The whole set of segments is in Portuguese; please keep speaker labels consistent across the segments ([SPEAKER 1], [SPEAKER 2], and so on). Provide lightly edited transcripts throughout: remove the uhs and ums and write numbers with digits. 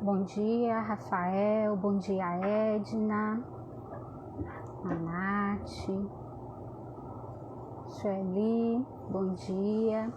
[SPEAKER 1] Bom dia, Rafael. Bom dia, Edna, a Nath, Sueli. Bom dia.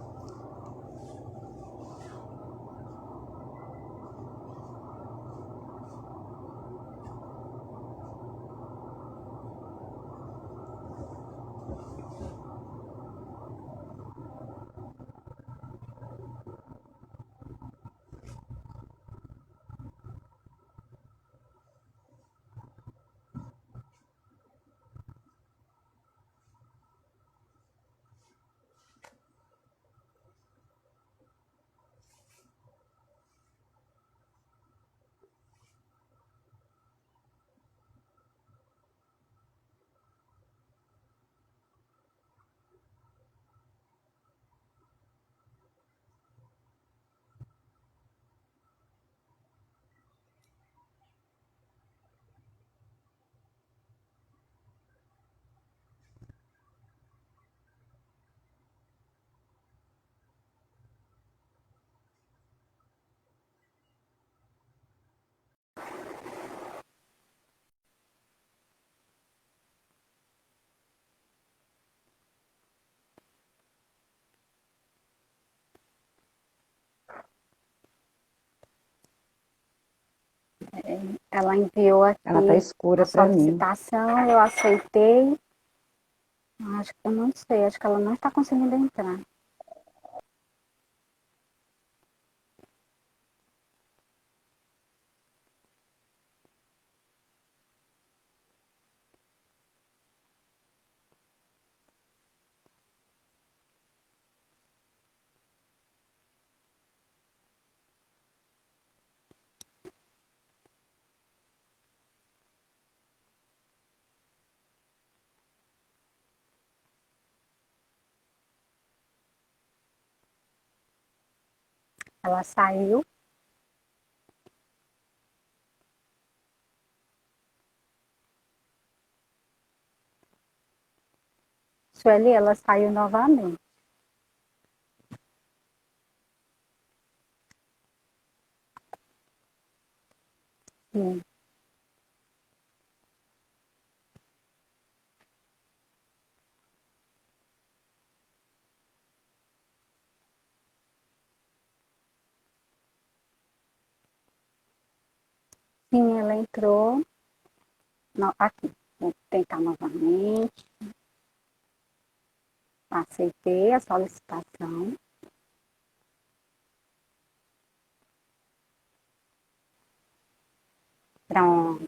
[SPEAKER 1] Ela enviou aqui
[SPEAKER 2] Ela tá escura
[SPEAKER 1] a
[SPEAKER 2] para mim.
[SPEAKER 1] solicitação, eu aceitei. Acho que eu não sei, acho que ela não está conseguindo entrar. Ela saiu. Sueli, ela saiu novamente. Sim. Sim, ela entrou. Aqui, vou tentar novamente. Aceitei a solicitação. Pronto.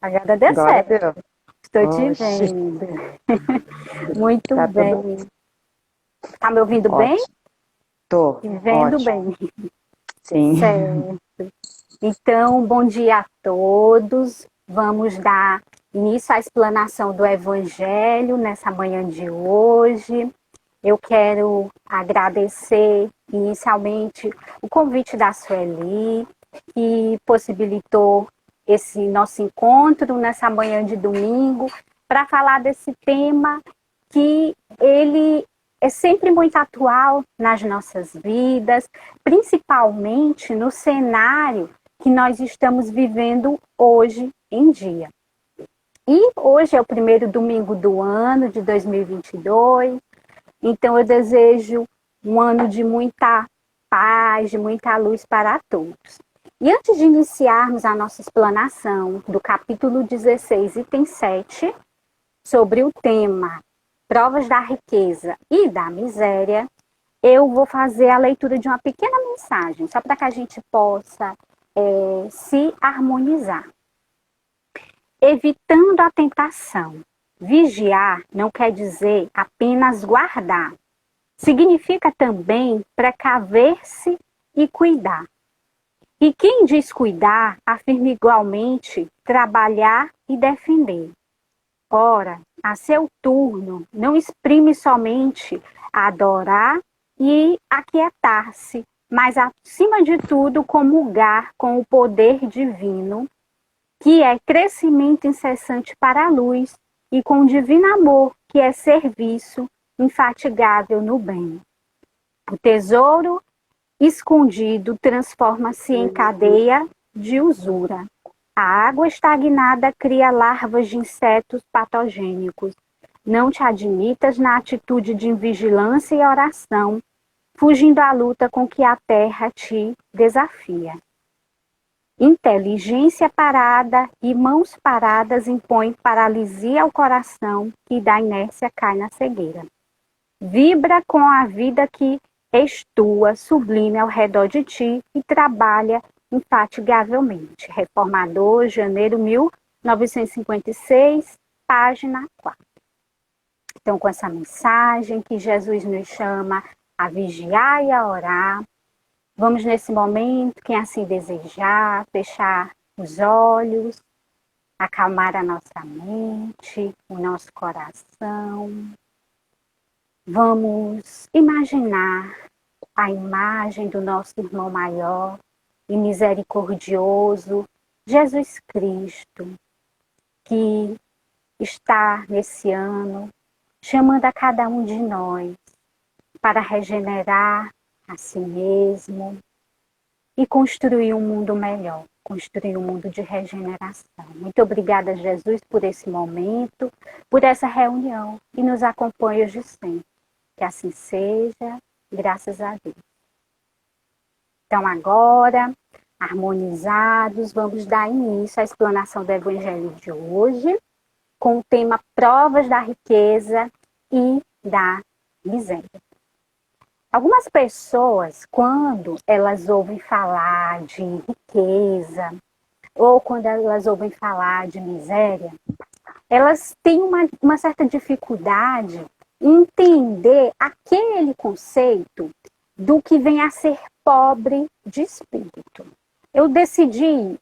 [SPEAKER 1] Agora deu
[SPEAKER 2] Agora
[SPEAKER 1] certo.
[SPEAKER 2] deu.
[SPEAKER 1] Estou te
[SPEAKER 2] Oxi,
[SPEAKER 1] vendo. Muito
[SPEAKER 2] tá tudo
[SPEAKER 1] bem. Tá me ouvindo bem?
[SPEAKER 2] ótimo. Tô,
[SPEAKER 1] Me vendo
[SPEAKER 2] ótimo.
[SPEAKER 1] bem.
[SPEAKER 2] Sim.
[SPEAKER 1] Certo. Então, bom dia a todos. Vamos dar início à explanação do Evangelho nessa manhã de hoje. Eu quero agradecer inicialmente o convite da Sueli, que possibilitou esse nosso encontro nessa manhã de domingo, para falar desse tema que ele é sempre muito atual nas nossas vidas, principalmente no cenário que nós estamos vivendo hoje em dia. E hoje é o primeiro domingo do ano de 2022, então eu desejo um ano de muita paz, de muita luz para todos. E antes de iniciarmos a nossa explanação do capítulo 16, item 7, sobre o tema Provas da Riqueza e da Miséria, eu vou fazer a leitura de uma pequena mensagem, só para que a gente possa se harmonizar. Evitando a tentação. Vigiar não quer dizer apenas guardar. Significa também precaver-se e cuidar. E quem diz cuidar, afirma igualmente trabalhar e defender. Ora, a seu turno, não exprime somente adorar e aquietar-se, mas, acima de tudo, comungar com o poder divino, que é crescimento incessante para a luz, e com o divino amor, que é serviço infatigável no bem. O tesouro escondido transforma-se em cadeia de usura. A água estagnada cria larvas de insetos patogênicos. Não te admitas na atitude de vigilância e oração, fugindo à luta com que a terra te desafia. Inteligência parada e mãos paradas impõem paralisia ao coração, que da inércia cai na cegueira. Vibra com a vida que estua, sublime ao redor de ti e trabalha infatigavelmente. Reformador, janeiro 1956, página 4. Então, com essa mensagem que Jesus nos chama a vigiar e a orar, vamos nesse momento, quem assim desejar, fechar os olhos, acalmar a nossa mente, o nosso coração. Vamos imaginar a imagem do nosso irmão maior e misericordioso, Jesus Cristo, que está nesse ano chamando a cada um de nós para regenerar a si mesmo e construir um mundo melhor, construir um mundo de regeneração. Muito obrigada, Jesus, por esse momento, por essa reunião e nos acompanhe hoje sempre. Que assim seja, graças a Deus. Então agora, harmonizados, vamos dar início à explanação do Evangelho de hoje, com o tema Provas da Riqueza e da Miséria. Algumas pessoas, quando elas ouvem falar de riqueza, ou quando elas ouvem falar de miséria, elas têm uma certa dificuldade em entender aquele conceito do que vem a ser pobre de espírito. Eu decidi,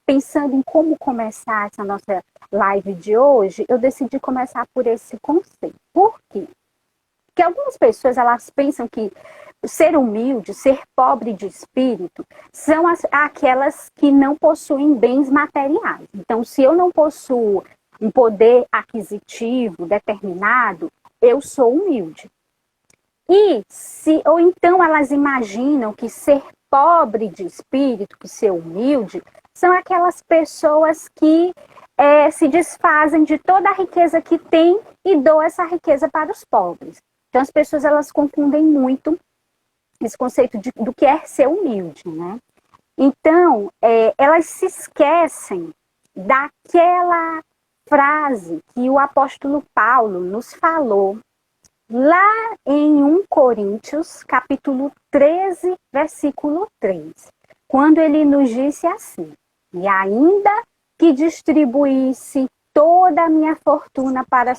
[SPEAKER 1] pensando em como começar essa nossa live de hoje, eu decidi começar por esse conceito. Por quê? Porque algumas pessoas, elas pensam que ser humilde, ser pobre de espírito, são aquelas que não possuem bens materiais. Então, se eu não possuo um poder aquisitivo determinado, eu sou humilde. Ou então elas imaginam que ser pobre de espírito, que ser humilde, são aquelas pessoas que se desfazem de toda a riqueza que têm e doam essa riqueza para os pobres. Então as pessoas, elas confundem muito esse conceito do que é ser humilde, né? Então, elas se esquecem daquela frase que o apóstolo Paulo nos falou lá em 1 Coríntios, capítulo 13, versículo 3, quando ele nos disse assim: e ainda que distribuísse toda a minha fortuna para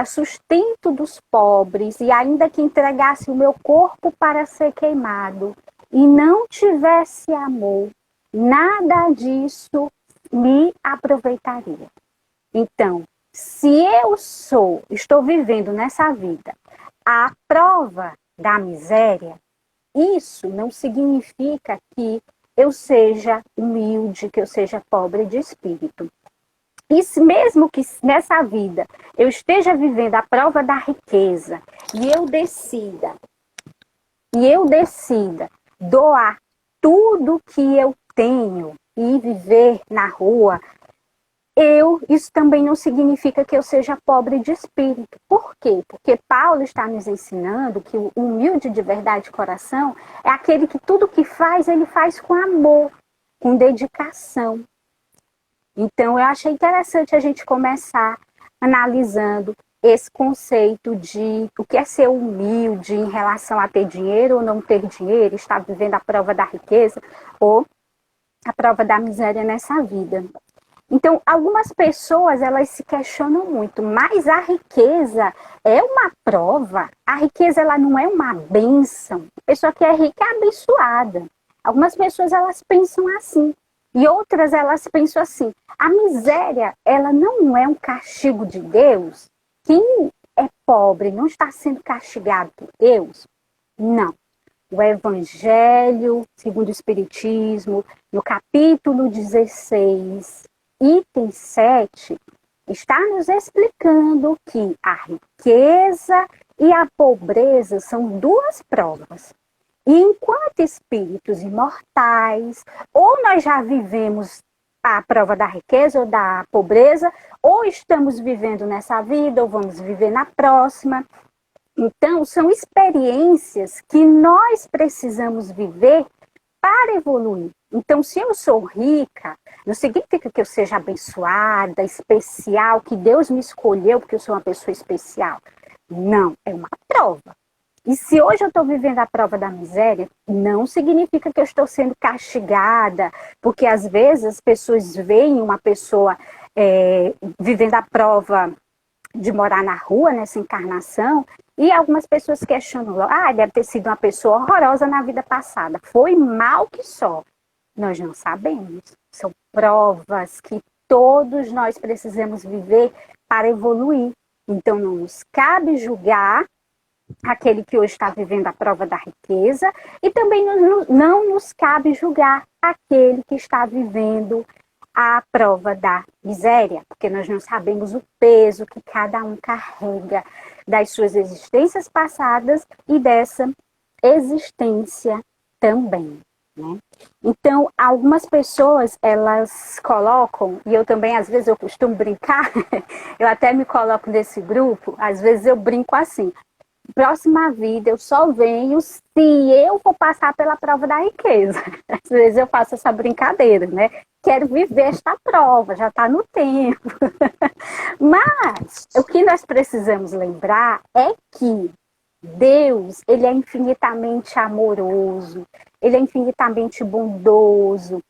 [SPEAKER 1] sustento dos pobres, e ainda que entregasse o meu corpo para ser queimado, e não tivesse amor, nada disso me aproveitaria. Então, se eu estou vivendo nessa vida a prova da miséria, isso não significa que eu seja humilde, que eu seja pobre de espírito. E mesmo que nessa vida eu esteja vivendo a prova da riqueza e eu decida doar tudo que eu tenho e viver na rua, isso também não significa que eu seja pobre de espírito. Por quê? Porque Paulo está nos ensinando que o humilde de verdade de coração é aquele que tudo que faz, ele faz com amor, com dedicação. Então, eu achei interessante a gente começar analisando esse conceito de o que é ser humilde em relação a ter dinheiro ou não ter dinheiro, estar vivendo a prova da riqueza ou a prova da miséria nessa vida. Então, algumas pessoas, elas se questionam muito, mas a riqueza é uma prova? A riqueza, ela não é uma bênção? A pessoa que é rica é abençoada. Algumas pessoas, elas pensam assim. E outras, elas pensam assim: a miséria, ela não é um castigo de Deus? Quem é pobre não está sendo castigado por Deus? Não. O Evangelho, segundo o Espiritismo, no capítulo 16, item 7, está nos explicando que a riqueza e a pobreza são duas provas. E enquanto espíritos imortais, ou nós já vivemos a prova da riqueza ou da pobreza, ou estamos vivendo nessa vida, ou vamos viver na próxima. Então, são experiências que nós precisamos viver para evoluir. Então, se eu sou rica, não significa que eu seja abençoada, especial, que Deus me escolheu porque eu sou uma pessoa especial. Não, é uma prova. E se hoje eu estou vivendo a prova da miséria, não significa que eu estou sendo castigada, porque às vezes as pessoas veem uma pessoa vivendo a prova de morar na rua, nessa encarnação, e algumas pessoas questionam, deve ter sido uma pessoa horrorosa na vida passada. Foi mal que só. Nós não sabemos. São provas que todos nós precisamos viver para evoluir. Então não nos cabe julgar aquele que hoje está vivendo a prova da riqueza e também não nos cabe julgar aquele que está vivendo a prova da miséria, porque nós não sabemos o peso que cada um carrega das suas existências passadas e dessa existência também, né? Então, algumas pessoas, elas colocam, e eu também, às vezes, eu costumo brincar, eu até me coloco nesse grupo, às vezes eu brinco assim, próxima vida eu só venho se eu for passar pela prova da riqueza. Às vezes eu faço essa brincadeira, né? Quero viver esta prova, já está no tempo. Mas o que nós precisamos lembrar é que Deus, ele é infinitamente amoroso, ele é infinitamente bondoso,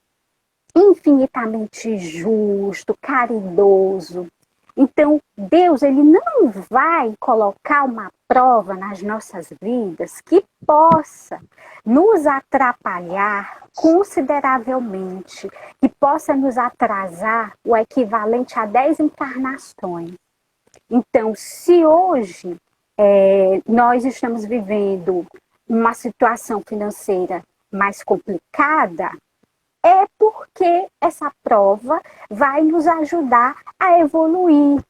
[SPEAKER 1] infinitamente justo, caridoso. Então, Deus, ele não vai colocar uma prova nas nossas vidas que possa nos atrapalhar consideravelmente, que possa nos atrasar o equivalente a 10 encarnações. Então, se hoje nós estamos vivendo uma situação financeira mais complicada, é porque essa prova vai nos ajudar a evoluir,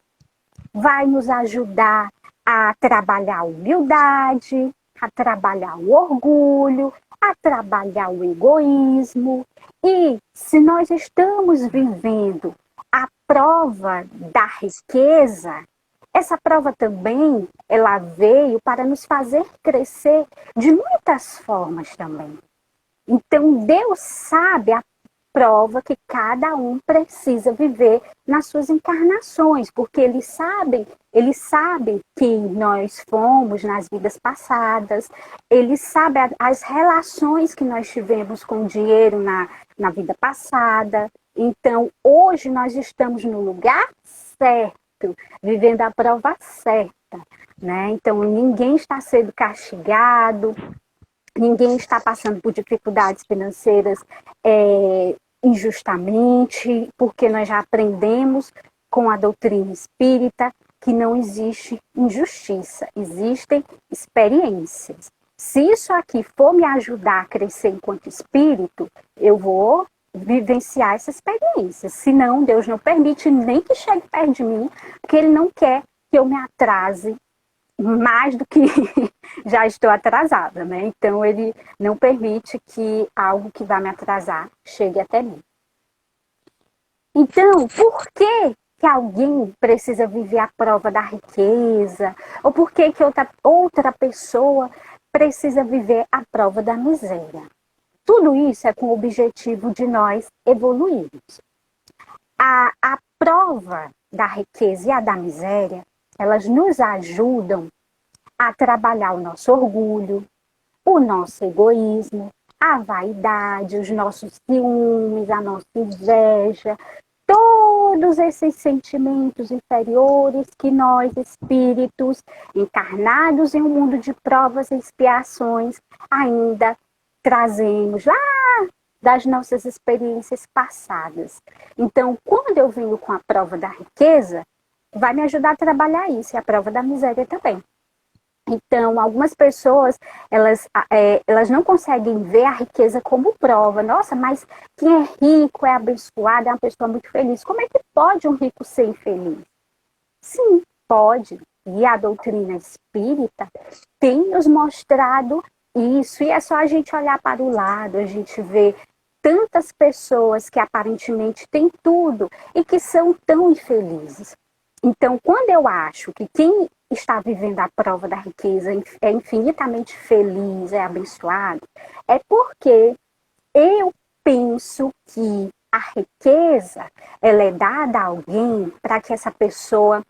[SPEAKER 1] vai nos ajudar a trabalhar a humildade, a trabalhar o orgulho, a trabalhar o egoísmo. E se nós estamos vivendo a prova da riqueza, essa prova também, ela veio para nos fazer crescer de muitas formas também. Então, Deus sabe a prova que cada um precisa viver nas suas encarnações, porque Ele sabe quem nós fomos nas vidas passadas, Ele sabe as relações que nós tivemos com o dinheiro na vida passada. Então, hoje nós estamos no lugar certo, vivendo a prova certa, né? Então, ninguém está sendo castigado, ninguém está passando por dificuldades financeiras injustamente, porque nós já aprendemos com a doutrina espírita que não existe injustiça, existem experiências. Se isso aqui for me ajudar a crescer enquanto espírito, eu vou vivenciar essa experiência. Senão, Deus não permite nem que chegue perto de mim, porque Ele não quer que eu me atrase mais do que já estou atrasada, né? Então, ele não permite que algo que vai me atrasar chegue até mim. Então, por que alguém precisa viver a prova da riqueza? Ou por que outra pessoa precisa viver a prova da miséria? Tudo isso é com o objetivo de nós evoluirmos. A prova da riqueza e a da miséria, elas nos ajudam a trabalhar o nosso orgulho, o nosso egoísmo, a vaidade, os nossos ciúmes, a nossa inveja, todos esses sentimentos inferiores que nós, espíritos encarnados em um mundo de provas e expiações, ainda trazemos lá das nossas experiências passadas. Então, quando eu venho com a prova da riqueza, vai me ajudar a trabalhar isso, e a prova da miséria também. Então, algumas pessoas, elas não conseguem ver a riqueza como prova. Nossa, mas quem é rico, é abençoado, é uma pessoa muito feliz. Como é que pode um rico ser infeliz? Sim, pode. E a doutrina espírita tem nos mostrado Isso, e é só a gente olhar para o lado, a gente vê tantas pessoas que aparentemente têm tudo e que são tão infelizes. Então, quando eu acho que quem está vivendo a prova da riqueza é infinitamente feliz, é abençoado, é porque eu penso que a riqueza ela é dada a alguém para que essa pessoa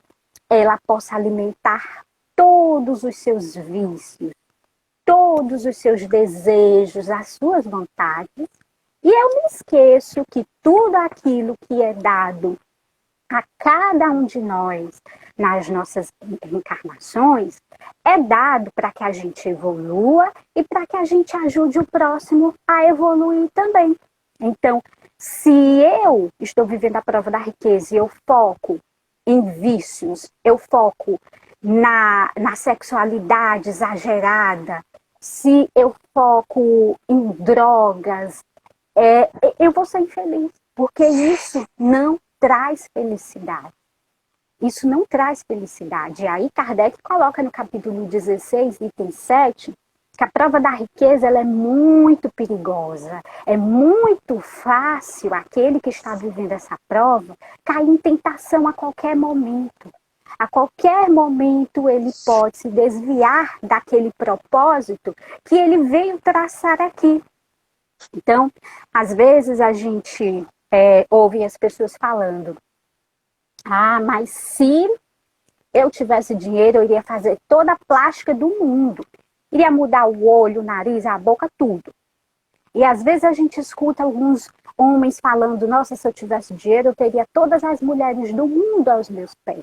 [SPEAKER 1] ela possa alimentar todos os seus vícios, todos os seus desejos, as suas vontades. E eu me esqueço que tudo aquilo que é dado a cada um de nós nas nossas encarnações é dado para que a gente evolua e para que a gente ajude o próximo a evoluir também. Então, se eu estou vivendo a prova da riqueza e eu foco em vícios, eu foco na sexualidade exagerada, se eu foco em drogas, eu vou ser infeliz, porque isso não traz felicidade. Isso não traz felicidade. E aí Kardec coloca no capítulo 16, item 7, que a prova da riqueza ela é muito perigosa. É muito fácil aquele que está vivendo essa prova cair em tentação a qualquer momento. A qualquer momento ele pode se desviar daquele propósito que ele veio traçar aqui. Então, às vezes a gente ouve as pessoas falando: ah, mas se eu tivesse dinheiro, eu iria fazer toda a plástica do mundo. Iria mudar o olho, o nariz, a boca, tudo. E às vezes a gente escuta alguns homens falando: nossa, se eu tivesse dinheiro, eu teria todas as mulheres do mundo aos meus pés.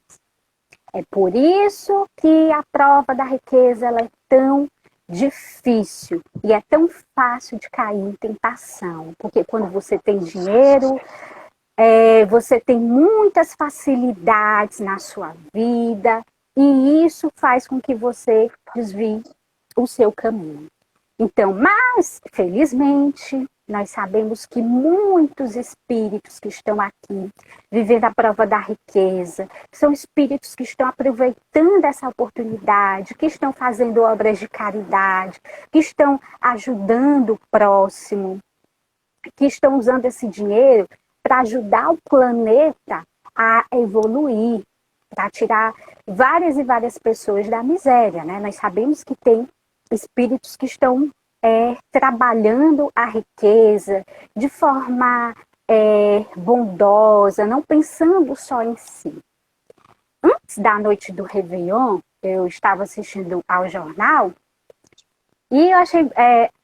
[SPEAKER 1] É por isso que a prova da riqueza ela é tão difícil e é tão fácil de cair em tentação. Porque quando você tem dinheiro, você tem muitas facilidades na sua vida e isso faz com que você desvie o seu caminho. Então, mas, felizmente, nós sabemos que muitos espíritos que estão aqui, vivendo a prova da riqueza, são espíritos que estão aproveitando essa oportunidade, que estão fazendo obras de caridade, que estão ajudando o próximo, que estão usando esse dinheiro para ajudar o planeta a evoluir, para tirar várias e várias pessoas da miséria, né? Nós sabemos que tem espíritos que estão trabalhando a riqueza de forma bondosa, não pensando só em si. Antes da noite do Réveillon, eu estava assistindo ao jornal e eu achei,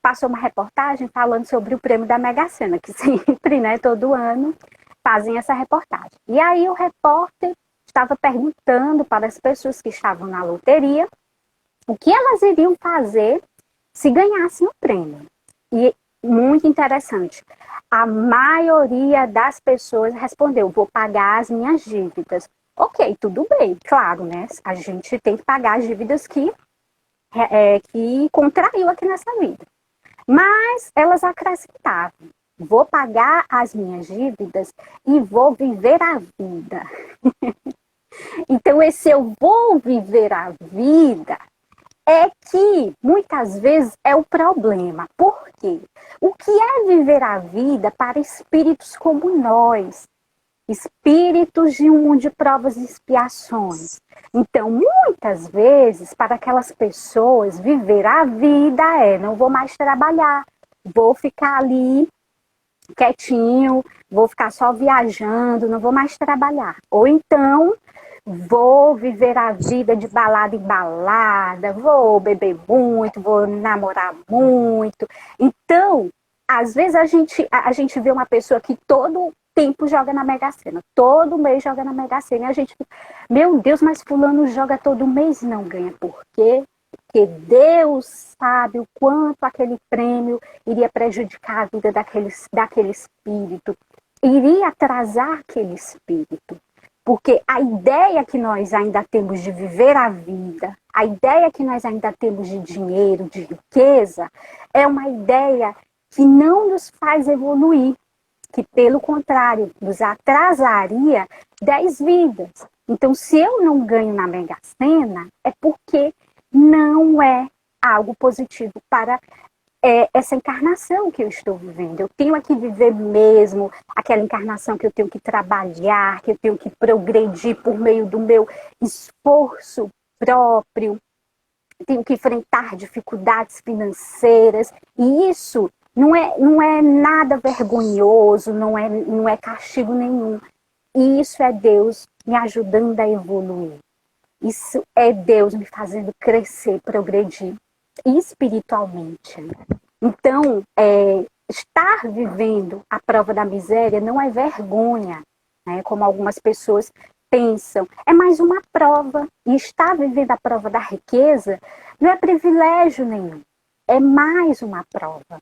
[SPEAKER 1] passou uma reportagem falando sobre o prêmio da Mega Sena, que sempre, né, todo ano, fazem essa reportagem. E aí o repórter estava perguntando para as pessoas que estavam na loteria o que elas iriam fazer se ganhassem o prêmio. E muito interessante, a maioria das pessoas respondeu: vou pagar as minhas dívidas. Ok, tudo bem, claro, né? A gente tem que pagar as dívidas que contraiu aqui nessa vida. Mas elas acrescentavam: vou pagar as minhas dívidas e vou viver a vida. Então, esse eu vou viver a vida é que muitas vezes é o problema. Por quê? O que é viver a vida para espíritos como nós? Espíritos de um mundo de provas e expiações. Então, muitas vezes, para aquelas pessoas, viver a vida não vou mais trabalhar, vou ficar ali quietinho, vou ficar só viajando, não vou mais trabalhar. Ou então, vou viver a vida de balada em balada, vou beber muito, vou namorar muito. Então, às vezes a gente vê uma pessoa que todo tempo joga na Mega Sena, todo mês joga na Mega Sena, e a gente fica: meu Deus, mas fulano joga todo mês e não ganha. Por quê? Porque Deus sabe o quanto aquele prêmio iria prejudicar a vida daquele espírito, iria atrasar aquele espírito. Porque a ideia que nós ainda temos de viver a vida, a ideia que nós ainda temos de dinheiro, de riqueza, é uma ideia que não nos faz evoluir, que, pelo contrário, nos atrasaria 10 vidas. Então, se eu não ganho na Mega Sena, é porque não é algo positivo para essa encarnação que eu estou vivendo. Eu tenho que viver mesmo aquela encarnação que eu tenho que trabalhar, que eu tenho que progredir por meio do meu esforço próprio, tenho que enfrentar dificuldades financeiras, e isso não é nada vergonhoso, não é castigo nenhum. E isso é Deus me ajudando a evoluir. Isso é Deus me fazendo crescer, progredir espiritualmente. Então, estar vivendo a prova da miséria não é vergonha, né, como algumas pessoas pensam. É mais uma prova. E estar vivendo a prova da riqueza não é privilégio nenhum. É mais uma prova.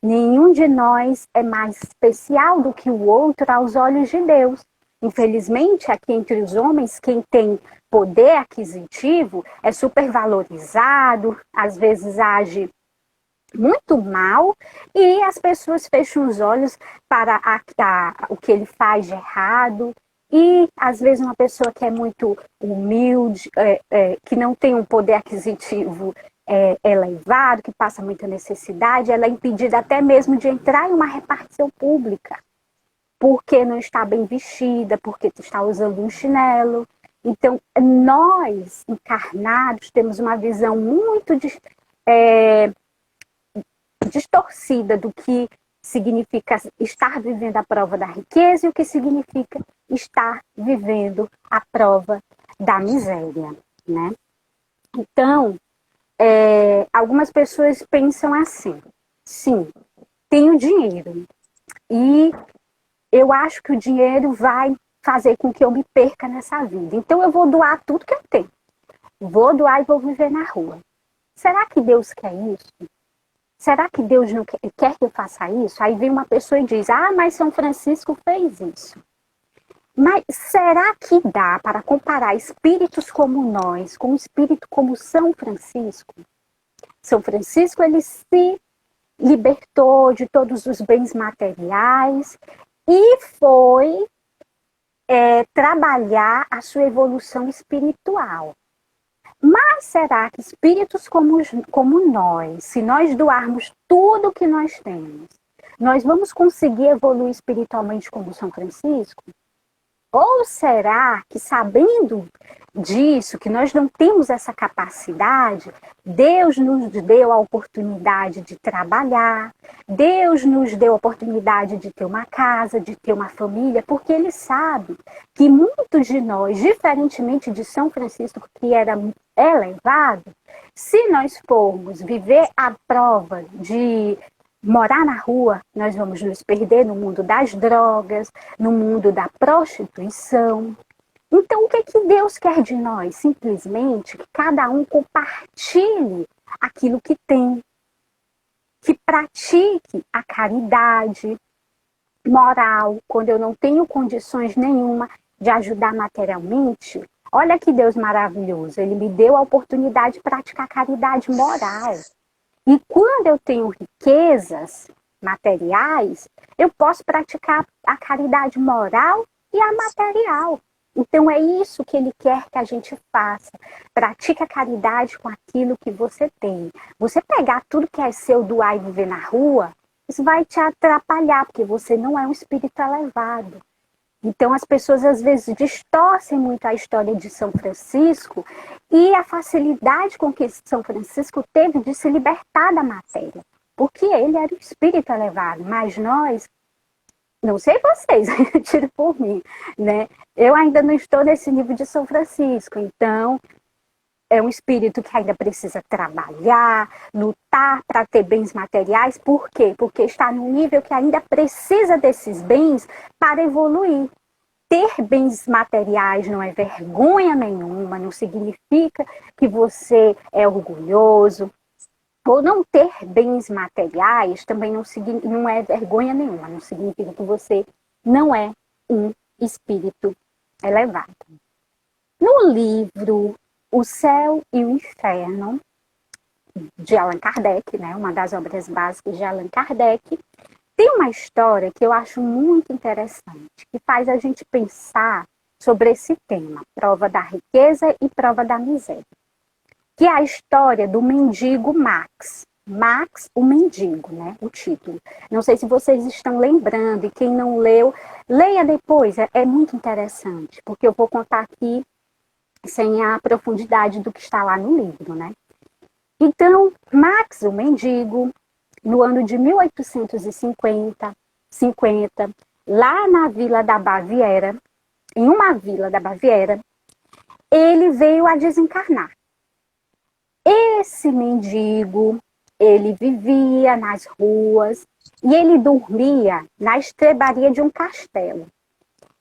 [SPEAKER 1] Nenhum de nós é mais especial do que o outro aos olhos de Deus. Infelizmente, aqui entre os homens, quem tem poder aquisitivo é supervalorizado, às vezes age muito mal, e as pessoas fecham os olhos para o que ele faz de errado. E às vezes uma pessoa que é muito humilde, que não tem um poder aquisitivo elevado, que passa muita necessidade, ela é impedida até mesmo de entrar em uma repartição pública, porque não está bem vestida, porque está usando um chinelo. Então, nós, encarnados, temos uma visão muito distorcida do que significa estar vivendo a prova da riqueza e o que significa estar vivendo a prova da miséria, né? Então, algumas pessoas pensam assim: sim, tenho dinheiro e eu acho que o dinheiro vai fazer com que eu me perca nessa vida. Então eu vou doar tudo que eu tenho. Vou doar e vou viver na rua. Será que Deus quer isso? Será que Deus não quer que eu faça isso? Aí vem uma pessoa e diz: ah, mas São Francisco fez isso. Mas será que dá para comparar espíritos como nós com um espírito como São Francisco? São Francisco, ele se libertou de todos os bens materiais e foi trabalhar a sua evolução espiritual. Mas será que espíritos como nós, se nós doarmos tudo que nós temos, nós vamos conseguir evoluir espiritualmente como São Francisco? Ou será que, sabendo disso, que nós não temos essa capacidade, Deus nos deu a oportunidade de trabalhar, Deus nos deu a oportunidade de ter uma casa, de ter uma família, porque Ele sabe que muitos de nós, diferentemente de São Francisco, que era elevado, se nós formos viver a prova de morar na rua, nós vamos nos perder no mundo das drogas, no mundo da prostituição. Então, o que Deus quer de nós? Simplesmente que cada um compartilhe aquilo que tem, que pratique a caridade moral. Quando eu não tenho condições nenhuma de ajudar materialmente, olha que Deus maravilhoso, Ele me deu a oportunidade de praticar caridade moral. E quando eu tenho riquezas materiais, eu posso praticar a caridade moral e a material. Então é isso que Ele quer que a gente faça. Pratique a caridade com aquilo que você tem. Você pegar tudo que é seu, doar e viver na rua, isso vai te atrapalhar, porque você não é um espírito elevado. Então as pessoas às vezes distorcem muito a história de São Francisco e a facilidade com que São Francisco teve de se libertar da matéria, porque ele era um espírito elevado, mas nós, não sei vocês, tiro por mim, né? Eu ainda não estou nesse nível de São Francisco, então é um espírito que ainda precisa trabalhar, lutar para ter bens materiais. Por quê? Porque está num nível que ainda precisa desses bens para evoluir. Ter bens materiais não é vergonha nenhuma, não significa que você é orgulhoso. Ou não ter bens materiais também não é vergonha nenhuma, não significa que você não é um espírito elevado. No livro O Céu e o Inferno, de Allan Kardec, né, uma das obras básicas de Allan Kardec, tem uma história que eu acho muito interessante, que faz a gente pensar sobre esse tema, prova da riqueza e prova da miséria. que é a história do mendigo Max. Max, o mendigo, né? O título. Não sei se vocês estão lembrando, e quem não leu, leia depois, é muito interessante, porque eu vou contar aqui sem a profundidade do que está lá no livro, né? Então, Max, o mendigo, no ano de 1850, lá na vila da Baviera, em uma vila da Baviera, ele veio a desencarnar. Esse mendigo, ele vivia nas ruas e ele dormia na estrebaria de um castelo.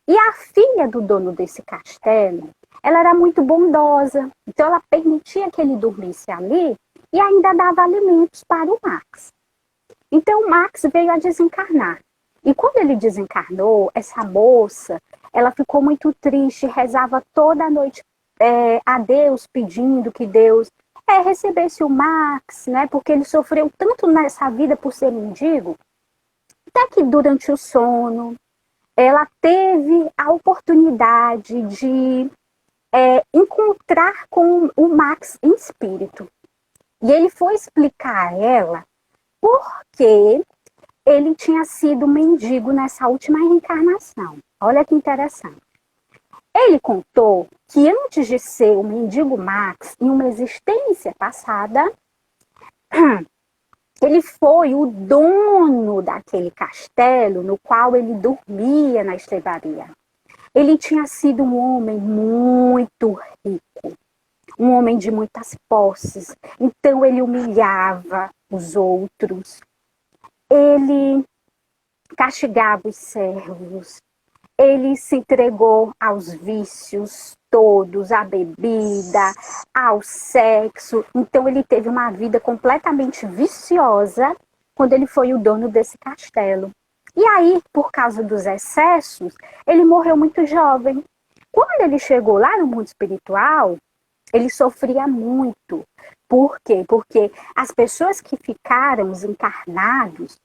[SPEAKER 1] E a filha do dono desse castelo, ela era muito bondosa, então ela permitia que ele dormisse ali e ainda dava alimentos para o Max. Então o Max veio a desencarnar. E quando ele desencarnou, essa moça, ela ficou muito triste, rezava toda a noite a Deus, pedindo que Deus recebesse o Max, né? Porque ele sofreu tanto nessa vida por ser mendigo, até que durante o sono, ela teve a oportunidade de encontrar com o Max em espírito. E ele foi explicar a ela por que ele tinha sido mendigo nessa última reencarnação. Olha que interessante. Ele contou que antes de ser o mendigo Max, em uma existência passada, ele foi o dono daquele castelo no qual ele dormia na estrebaria. Ele tinha sido um homem muito rico, um homem de muitas posses. Então ele humilhava os outros, ele castigava os servos, ele se entregou aos vícios todos, à bebida, ao sexo. Então ele teve uma vida completamente viciosa quando ele foi o dono desse castelo. E aí, por causa dos excessos, ele morreu muito jovem. Quando ele chegou lá no mundo espiritual, ele sofria muito. Por quê? Porque as pessoas que ficaram encarnados,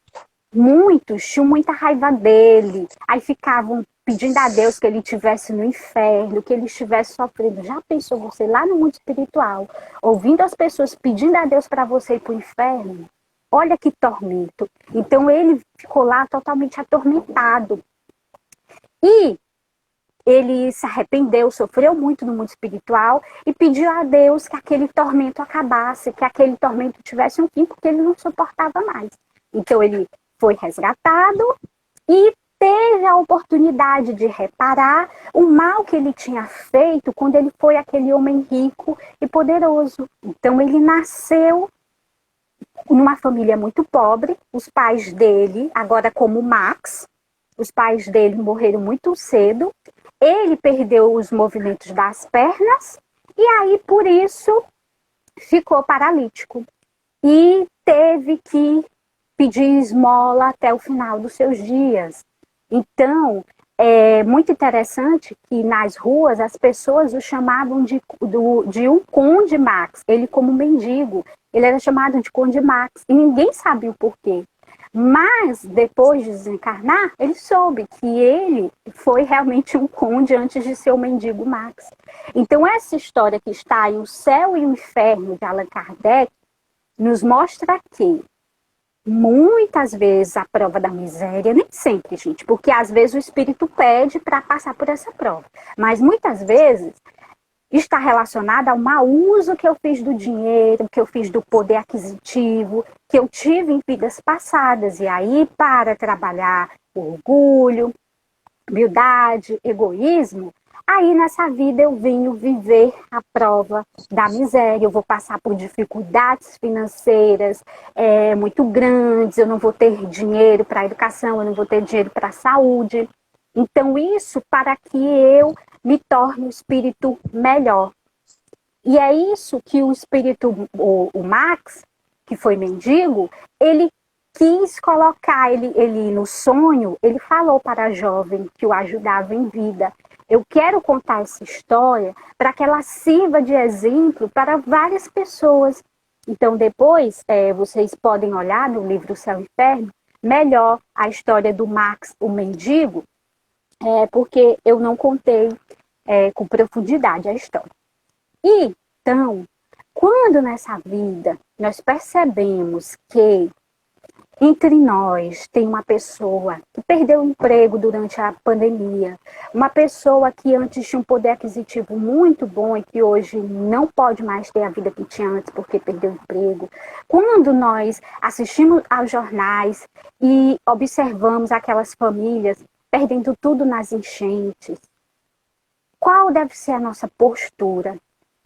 [SPEAKER 1] muitos tinham muita raiva dele, aí ficavam pedindo a Deus que ele estivesse no inferno, que ele estivesse sofrendo. Já pensou você lá no mundo espiritual, ouvindo as pessoas pedindo a Deus para você ir para o inferno? Olha que tormento. Então ele ficou lá totalmente atormentado. E ele se arrependeu, sofreu muito no mundo espiritual e pediu a Deus que aquele tormento acabasse, que aquele tormento tivesse um fim, porque ele não suportava mais. Então ele foi resgatado e teve a oportunidade de reparar o mal que ele tinha feito quando ele foi aquele homem rico e poderoso. Então ele nasceu numa família muito pobre, os pais dele, agora como Max, os pais dele morreram muito cedo, ele perdeu os movimentos das pernas e aí por isso ficou paralítico e teve que pedir esmola até o final dos seus dias. Então, é muito interessante que nas ruas as pessoas o chamavam de um Conde Max, ele como mendigo, ele era chamado de Conde Max e ninguém sabia o porquê. Mas, depois de desencarnar, ele soube que ele foi realmente um conde antes de ser o mendigo Max. Então, essa história que está em O Céu e o Inferno, de Allan Kardec, nos mostra que muitas vezes a prova da miséria, nem sempre, gente, porque às vezes o espírito pede para passar por essa prova, mas muitas vezes está relacionada ao mau uso que eu fiz do dinheiro, que eu fiz do poder aquisitivo, que eu tive em vidas passadas. E aí, para trabalhar orgulho, humildade, egoísmo, aí nessa vida eu venho viver a prova da miséria, eu vou passar por dificuldades financeiras muito grandes, eu não vou ter dinheiro para a educação, eu não vou ter dinheiro para a saúde. Então, isso para que eu me torne um espírito melhor. E é isso que o espírito, o Max, que foi mendigo, ele quis colocar, ele no sonho, ele falou para a jovem que o ajudava em vida: eu quero contar essa história para que ela sirva de exemplo para várias pessoas. Então, depois, vocês podem olhar no livro Céu e Inferno, melhor a história do Max, o mendigo, porque eu não contei com profundidade a história. E, então, Quando nessa vida nós percebemos que entre nós tem uma pessoa que perdeu o emprego durante a pandemia, uma pessoa que antes tinha um poder aquisitivo muito bom e que hoje não pode mais ter a vida que tinha antes porque perdeu o emprego. Quando nós assistimos aos jornais e observamos aquelas famílias perdendo tudo nas enchentes, qual deve ser a nossa postura?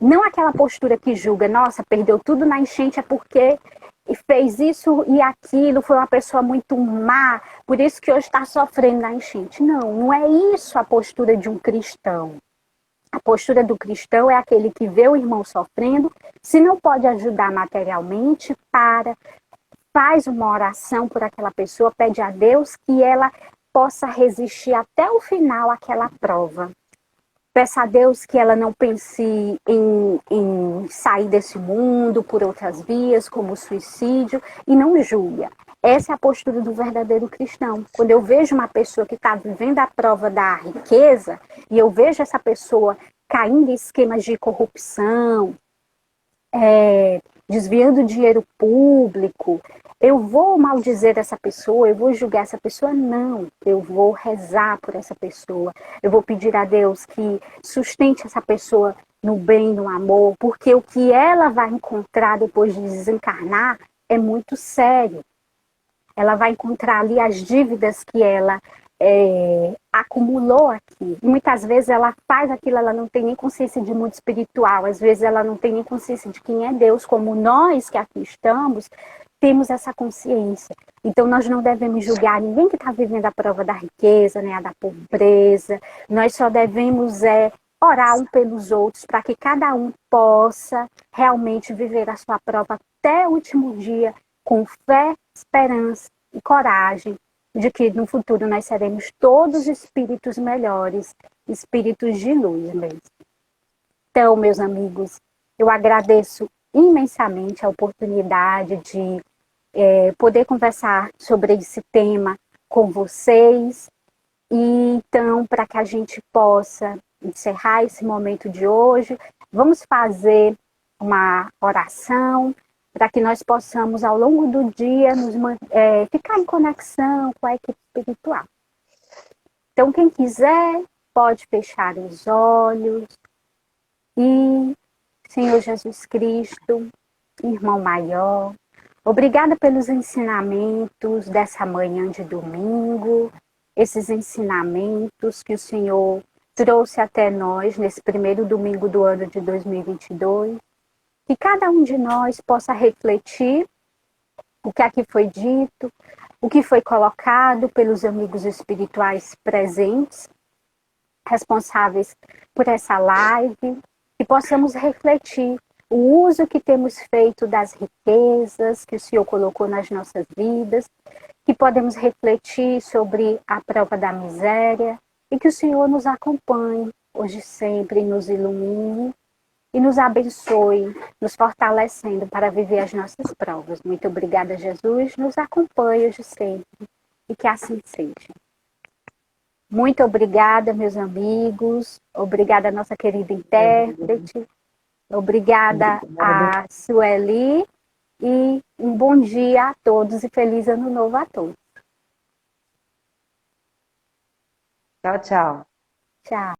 [SPEAKER 1] Não aquela postura que julga, nossa, perdeu tudo na enchente é porque fez isso e aquilo, foi uma pessoa muito má, por isso que hoje está sofrendo na enchente. Não, não é isso a postura de um cristão. A postura do cristão é aquele que vê o irmão sofrendo, se não pode ajudar materialmente, faz uma oração por aquela pessoa, pede a Deus que ela possa resistir até o final àquela prova. Peça a Deus que ela não pense em sair desse mundo por outras vias, como o suicídio, e não julgue. Essa é a postura do verdadeiro cristão. Quando eu vejo uma pessoa que está vivendo a prova da riqueza, e eu vejo essa pessoa caindo em esquemas de corrupção, desviando dinheiro público, eu vou maldizer essa pessoa, eu vou julgar essa pessoa? Não, eu vou rezar por essa pessoa, eu vou pedir a Deus que sustente essa pessoa no bem, no amor, porque o que ela vai encontrar depois de desencarnar é muito sério. Ela vai encontrar ali as dívidas que ela acumulou aqui. E muitas vezes ela faz aquilo, ela não tem nem consciência de mundo espiritual, às vezes ela não tem nem consciência de quem é Deus, como nós que aqui estamos, temos essa consciência. Então nós não devemos julgar ninguém que está vivendo a prova da riqueza, né, a da pobreza. Nós só devemos orar um pelos outros para que cada um possa realmente viver a sua prova até o último dia com fé, esperança e coragem de que no futuro nós seremos todos espíritos melhores, espíritos de luz mesmo. Então, meus amigos, eu agradeço imensamente a oportunidade de poder conversar sobre esse tema com vocês. E então, para que a gente possa encerrar esse momento de hoje, vamos fazer uma oração para que nós possamos, ao longo do dia, ficar em conexão com a equipe espiritual. Então, quem quiser, pode fechar os olhos e, Senhor Jesus Cristo, irmão maior, obrigada pelos ensinamentos dessa manhã de domingo, esses ensinamentos que o Senhor trouxe até nós nesse primeiro domingo do ano de 2022. Que cada um de nós possa refletir o que aqui foi dito, o que foi colocado pelos amigos espirituais presentes, responsáveis por essa live, que possamos refletir o uso que temos feito das riquezas que o Senhor colocou nas nossas vidas, que podemos refletir sobre a prova da miséria e que o Senhor nos acompanhe hoje e sempre e nos ilumine e nos abençoe, nos fortalecendo para viver as nossas provas. Muito obrigada, Jesus. Nos acompanhe hoje sempre e que assim seja. Muito obrigada, meus amigos. Obrigada, nossa querida intérprete. Obrigada a Sueli. E um bom dia a todos e feliz ano novo a todos.
[SPEAKER 2] Tchau, tchau.
[SPEAKER 1] Tchau.